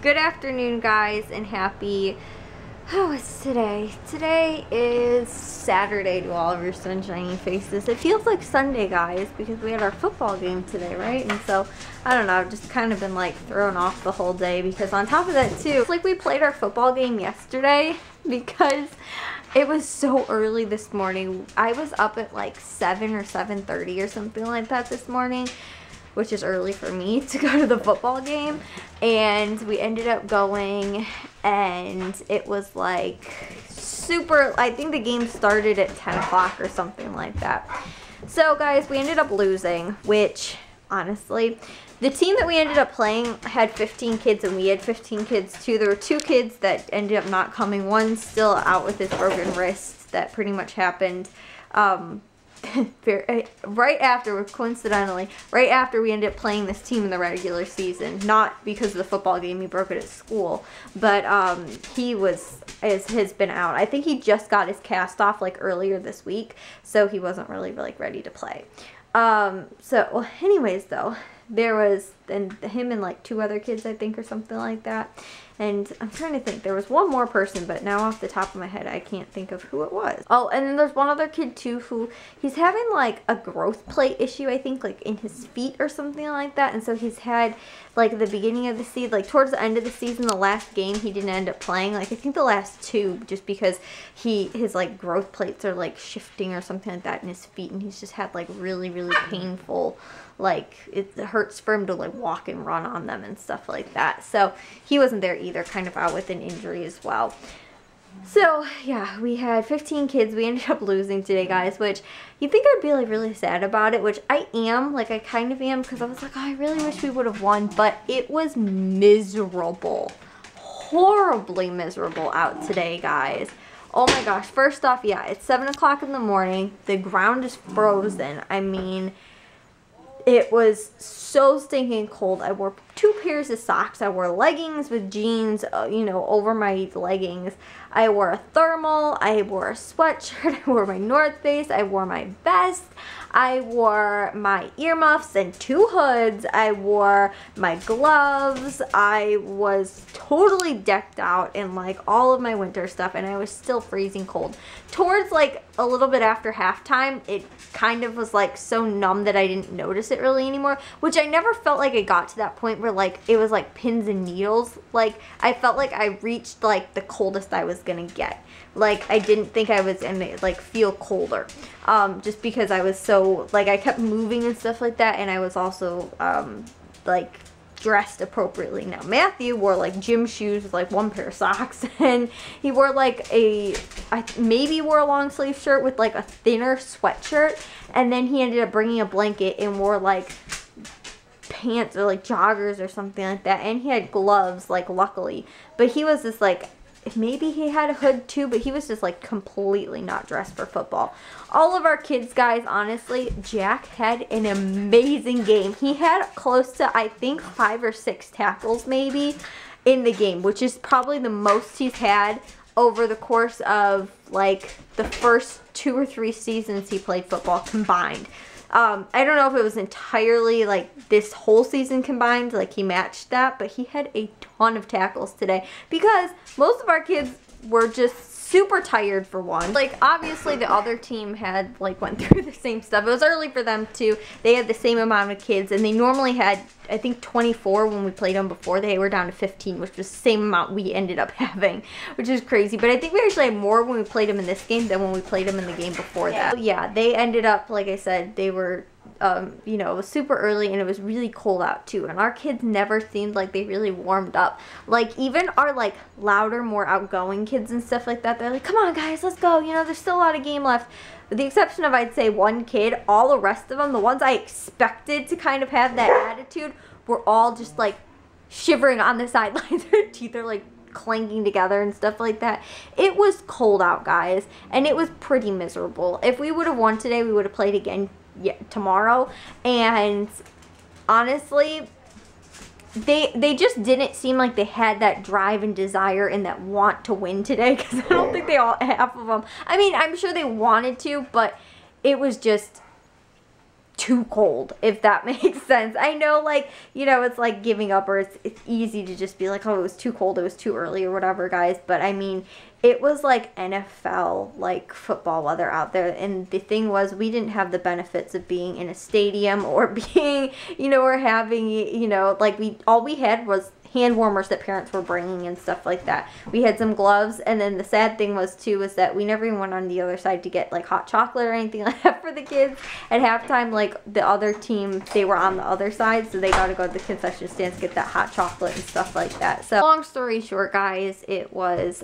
Good afternoon, guys, and happy, it's today? Today is Saturday to all of your sunshiny faces. It feels like Sunday, guys, because we had our football game today, right? And so, I don't know, I've just kind of been like thrown off the whole day because on top of that too, it's like we played our football game yesterday because it was so early this morning. I was up at like 7 or 7:30 or something like that this morning, which is early for me to go to the football game, and we ended up going, and it was like super, I think the game started at 10 o'clock or something like that. So guys, we ended up losing, which honestly, the team that we ended up playing had 15 kids and we had 15 kids too. There were 2 kids that ended up not coming. One's still out with his broken wrist. That pretty much happened right after, coincidentally, right after we ended up playing this team in the regular season. Not because of the football game, he broke it at school, but he has been out. I think he just got his cast off like earlier this week, so he wasn't really like ready to play. So anyways though, there was him and like 2 other kids, I think, or something like that. And I'm trying to think, there was one more person, but now off the top of my head, I can't think of who it was. Oh, and then there's one other kid too who, he's having like a growth plate issue, I think, like in his feet or something like that. And so he's had like the beginning of the season, like towards the end of the season, the last game, he didn't end up playing. Like I think the last 2, just because his like growth plates are like shifting or something like that in his feet. And he's just had like really, really painful, like it hurts for him to like walk and run on them and stuff like that. So he wasn't there either, kind of out with an injury as well. So yeah, we had 15 kids. We ended up losing today, guys, which you think I'd be like really sad about it, which I am, like I kind of am, because I was like, oh, I really wish we would have won, but it was miserable, horribly miserable out today, guys. Oh my gosh. First off, yeah, it's 7 o'clock in the morning. The ground is frozen. I mean, it was so stinking cold. I wore 2 pairs of socks. I wore leggings with jeans, you know, over my leggings. I wore a thermal. I wore a sweatshirt. I wore my North Face. I wore my vest. I wore my earmuffs and 2 hoods. I wore my gloves. I was totally decked out in like all of my winter stuff, and I was still freezing cold. Towards like a little bit after halftime, it kind of was like so numb that I didn't notice it really anymore, which I never felt like I got to that point where like it was like pins and needles. Like I felt like I reached like the coldest I was gonna get. Like I didn't think I was gonna like feel colder, just because I was so like I kept moving and stuff like that, and I was also like dressed appropriately. Now Matthew wore like gym shoes with like 1 pair of socks, and he wore like maybe wore a long sleeve shirt with like a thinner sweatshirt, and then he ended up bringing a blanket and wore like pants or like joggers or something like that, and he had gloves, like luckily, but he was just like, maybe he had a hood too, but he was just like completely not dressed for football. All of our kids, guys, honestly, Jack had an amazing game. He had close to, I think, 5 or 6 tackles maybe in the game, which is probably the most he's had over the course of like the first 2 or 3 seasons he played football combined. I don't know if it was entirely like this whole season combined, like he matched that, but he had a ton of tackles today because most of our kids were just super tired for one. Like obviously the other team had like went through the same stuff. It was early for them too. They had the same amount of kids, and they normally had, I think, 24 when we played them before. They were down to 15, which was the same amount we ended up having, which is crazy. But I think we actually had more when we played them in this game than when we played them in the game before that. So yeah, they ended up, like I said, they were you know, it was super early and it was really cold out too, and our kids never seemed like they really warmed up. Like even our like louder, more outgoing kids and stuff like that, they're like, come on guys, let's go, you know, there's still a lot of game left. With the exception of, I'd say, 1 kid, all the rest of them, the ones I expected to kind of have that attitude, were all just like shivering on the sidelines. Their teeth are like clanking together and stuff like that. It was cold out, guys, and it was pretty miserable. If we would have won today, we would have played again tomorrow, and honestly, they just didn't seem like they had that drive and desire and that want to win today, because I don't think half of them, I mean, I'm sure they wanted to, but it was just too cold, if that makes sense. I know, like, you know, it's like giving up, or it's easy to just be like, oh, it was too cold, it was too early, or whatever, guys. But I mean, it was like NFL, like football weather out there. And the thing was, we didn't have the benefits of being in a stadium or being, you know, or having, you know, like all we had was hand warmers that parents were bringing and stuff like that. We had some gloves, and then the sad thing was too was that we never even went on the other side to get like hot chocolate or anything like that for the kids. At halftime, like the other team, they were on the other side, so they got to go to the concession stands to get that hot chocolate and stuff like that. So long story short, guys, it was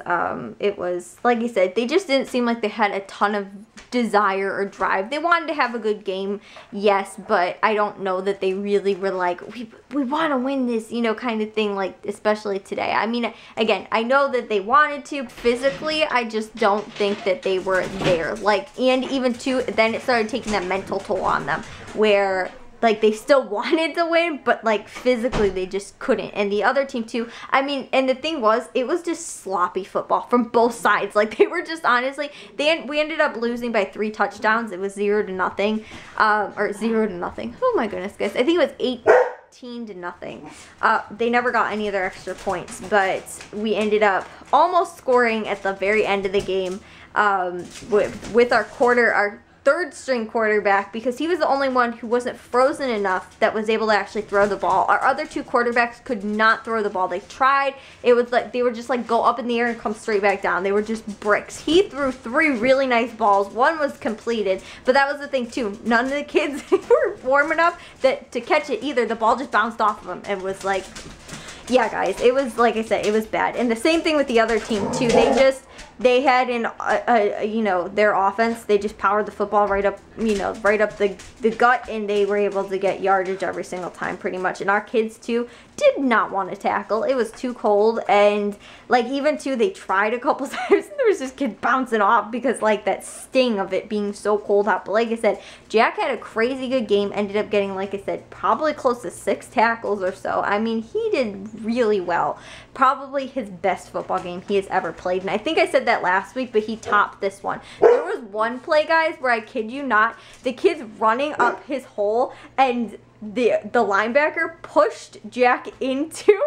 like I said, they just didn't seem like they had a ton of desire or drive. They wanted to have a good game, yes, but I don't know that they really were like, we want to win this, you know, kind of thing, like especially today. I mean, again, I know that they wanted to physically, I just don't think that they were there. Like, and even too, then it started taking that mental toll on them, where like they still wanted to win, but like physically they just couldn't. And the other team too, I mean, and the thing was, it was just sloppy football from both sides. Like they were just, honestly, we ended up losing by 3 touchdowns. It was 0-0, or 0-0. Oh my goodness, guys, I think it was 18-0. They never got any other extra points, but we ended up almost scoring at the very end of the game, with our third string quarterback, because he was the only one who wasn't frozen enough that was able to actually throw the ball. Our other 2 quarterbacks could not throw the ball. They tried. It was like they were just like go up in the air and come straight back down. They were just bricks. He threw 3 really nice balls. 1 was completed, but that was the thing too. None of the kids were warm enough to catch it either. The ball just bounced off of them and was like, yeah, guys, it was, like I said, it was bad. And the same thing with the other team too. They had you know, their offense, they just powered the football right up, you know, right up the gut, and they were able to get yardage every single time pretty much. And our kids too did not want to tackle. It was too cold, and like even too, they tried a couple times and there was just kids bouncing off because like that sting of it being so cold out. But like I said, Jack had a crazy good game, ended up getting, like I said, probably close to 6 tackles or so. I mean, he did really well. Probably his best football game he has ever played. And I think I said that last week, but he topped this one. There was one play, guys, where I kid you not, the kid's running up his hole and the linebacker pushed Jack into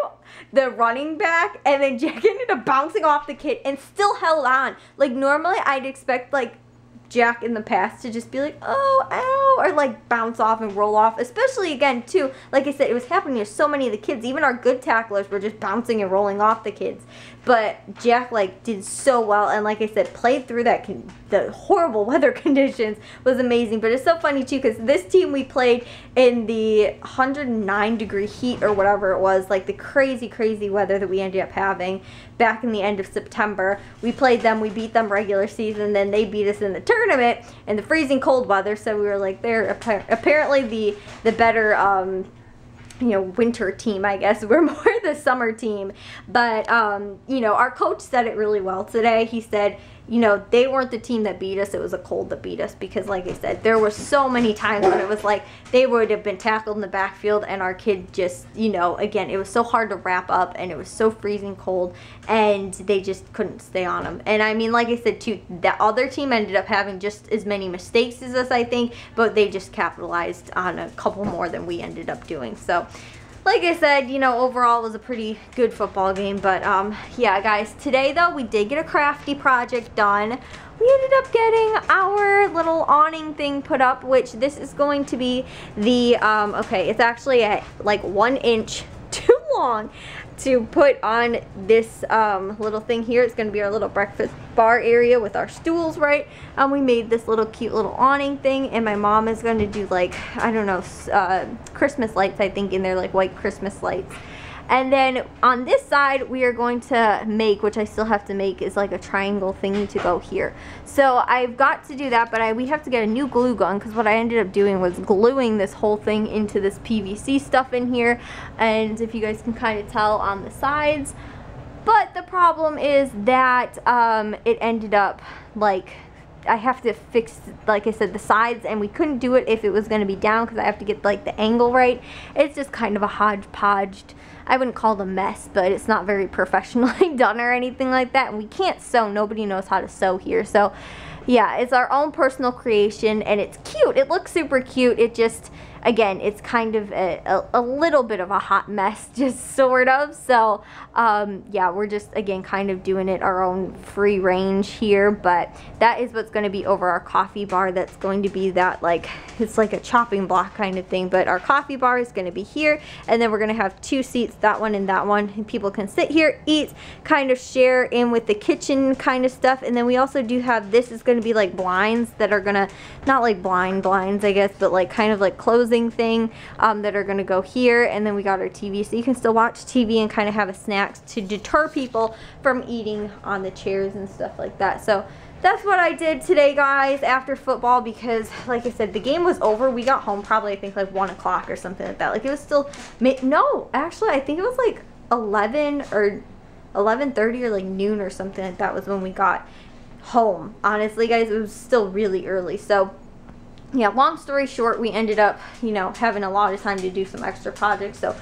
the running back, and then Jack ended up bouncing off the kid and still held on. Like normally I'd expect like Jack in the past to just be like, oh, ow, or like bounce off and roll off, especially again too, like I said, it was happening to so many of the kids. Even our good tacklers were just bouncing and rolling off the kids, but Jack like did so well, and like I said, played through that the horrible weather conditions. Was amazing. But it's so funny too, because this team, we played in the 109-degree heat or whatever it was, like the crazy weather that we ended up having back in the end of September. We played them, we beat them regular season, then they beat us in the tournament in the freezing cold weather. So we were like, they're apparently the better you know, winter team, I guess. We're more the summer team. But you know, our coach said it really well today. He said, you know, they weren't the team that beat us, it was a cold that beat us, because like I said, there were so many times when it was like they would have been tackled in the backfield and our kid just, you know, again, it was so hard to wrap up and it was so freezing cold and they just couldn't stay on them. And I mean, like I said too, that other team ended up having just as many mistakes as us, I think, but they just capitalized on a couple more than we ended up doing. So like I said, you know, overall it was a pretty good football game. But yeah, guys, today though we did get a crafty project done. We ended up getting our little awning thing put up, which this is going to be the okay, it's actually at like 1 inch too long to put on this little thing here. It's going to be our little breakfast bar area with our stools, right? We made this little cute little awning thing, and my mom is going to do like, I don't know, Christmas lights, I think, in there, like white Christmas lights. And then on this side, we are going to make, which I still have to make, is like a triangle thingy to go here. So I've got to do that, but we have to get a new glue gun, because what I ended up doing was gluing this whole thing into this PVC stuff in here. And if you guys can kind of tell on the sides. But the problem is that it ended up like, I have to fix, like I said, the sides, and we couldn't do it if it was going to be down, because I have to get like the angle right. It's just kind of a hodgepodge. I wouldn't call it a mess, but it's not very professionally done or anything like that. And we can't sew. Nobody knows how to sew here. So Yeah, it's our own personal creation, and it's cute. It looks super cute. It just, again, it's kind of a little bit of a hot mess, just sort of. So, yeah, we're just, again, kind of doing it our own free range here. But that is what's going to be over our coffee bar. That's going to be that, like, it's like a chopping block kind of thing. But our coffee bar is going to be here. And then we're going to have 2 seats, that one and that one. And people can sit here, eat, kind of share in with the kitchen kind of stuff. And then we also do have, this is going to be like blinds that are going to, not like blinds, I guess, but like kind of like closing thing that are going to go here. And then we got our TV, so you can still watch TV and kind of have a snack to deter people from eating on the chairs and stuff like that. So that's what I did today, guys, after football, because like I said, the game was over. We got home probably, I think, like 1 o'clock or something like that. Like, it was still, no, actually, I think it was like 11 or 11:30 or like noon or something like that was when we got home. Honestly, guys, it was still really early. So yeah, long story short, we ended up, you know, having a lot of time to do some extra projects. So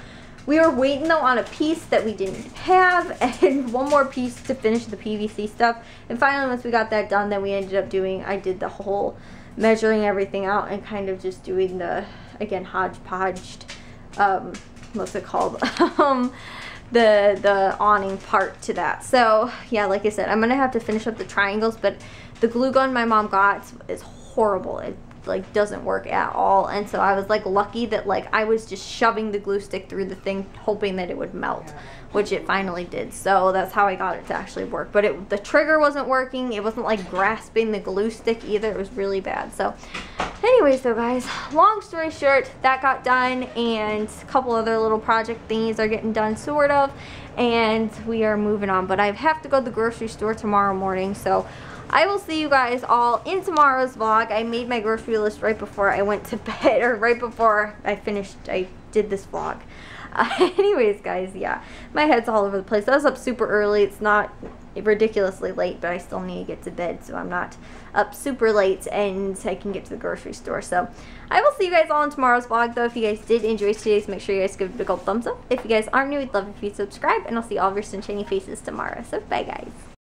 we were waiting though on a piece that we didn't have, and one more piece to finish the PVC stuff. And finally, once we got that done, then we ended up doing, I did the whole measuring everything out and kind of just doing the, again, hodgepodged, what's it called? the awning part to that. So yeah, like I said, I'm gonna have to finish up the triangles, but the glue gun my mom got is horrible. It like doesn't work at all. And so I was like lucky that like I was just shoving the glue stick through the thing hoping that it would melt, which it finally did. So that's how I got it to actually work. But the trigger wasn't working. It wasn't like grasping the glue stick either. It was really bad. So anyways, though, guys, long story short, that got done, and a couple other little project thingies are getting done, sort of, and we are moving on. But I have to go to the grocery store tomorrow morning, so I will see you guys all in tomorrow's vlog. I made my grocery list right before I went to bed, or right before I did this vlog. Anyways, guys, yeah, my head's all over the place. I was up super early. It's not ridiculously late, but I still need to get to bed, so I'm not up super late, and I can get to the grocery store. So I will see you guys all in tomorrow's vlog, though. If you guys did enjoy today's, make sure you guys give it a big old thumbs up. If you guys aren't new, we'd love if you subscribe, and I'll see all of your sunshiny faces tomorrow. So bye, guys.